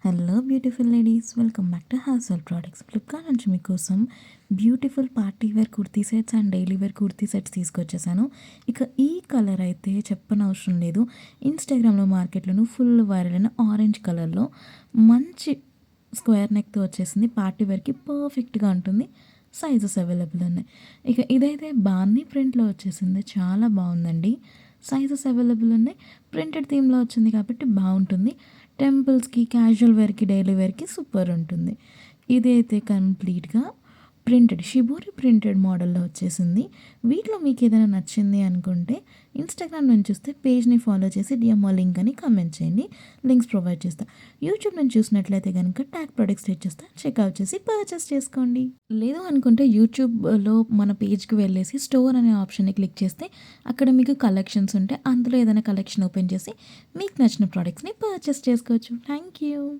Hello beautiful ladies, welcome back to household products. Flipkart నుంచి మీకోసం beautiful party wear kurti sets and daily wear kurti sets తీసుకొచ్చేసాను. ఇక ఈ colour అయితే చెప్పనవసరం లేదు. ఇన్స్టాగ్రామ్లో మార్కెట్లోను ఫుల్ వైరల్ అయిన ఆరెంజ్ కలర్లో మంచి స్క్వేర్ నెక్తో వచ్చేసింది. పార్టీ వేర్కి పర్ఫెక్ట్గా ఉంటుంది. సైజెస్ అవైలబుల్ ఉన్నాయి. ఇక ఇదైతే బాందీ ప్రింట్లో వచ్చేసింది. చాలా బాగుందండి. సైజెస్ అవైలబుల్ ఉన్నాయి. ప్రింటెడ్ థీమ్లో వచ్చింది కాబట్టి బాగుంటుంది. టెంపుల్స్కి, క్యాజువల్ వేర్కి, డైలీ వేర్కి సూపర్ ఉంటుంది. ఇది అయితే కంప్లీట్గా ప్రింటెడ్ షిబోరి ప్రింటెడ్ మోడల్లో వచ్చేసింది. వీటిలో మీకు ఏదైనా నచ్చింది అనుకుంటే ఇన్స్టాగ్రామ్ నుంచి చూస్తే పేజ్ని ఫాలో చేసి డిఎంఓ లింక్ అని కామెంట్ చేయండి. లింక్స్ ప్రొవైడ్ చేస్తా. యూట్యూబ్ నుంచి చూసినట్లయితే కనుక ట్యాగ్ ప్రొడక్ట్స్ చేస్తా, చెక్అవుట్ చేసి పర్చేస్ చేసుకోండి. లేదు అనుకుంటే యూట్యూబ్లో మన పేజ్కి వెళ్ళేసి స్టోర్ అనే ఆప్షన్ని క్లిక్ చేస్తే అక్కడ మీకు కలెక్షన్స్ ఉంటే అందులో ఏదైనా కలెక్షన్ ఓపెన్ చేసి మీకు నచ్చిన ప్రోడక్ట్స్ని పర్చేస్ చేసుకోవచ్చు. Thank you.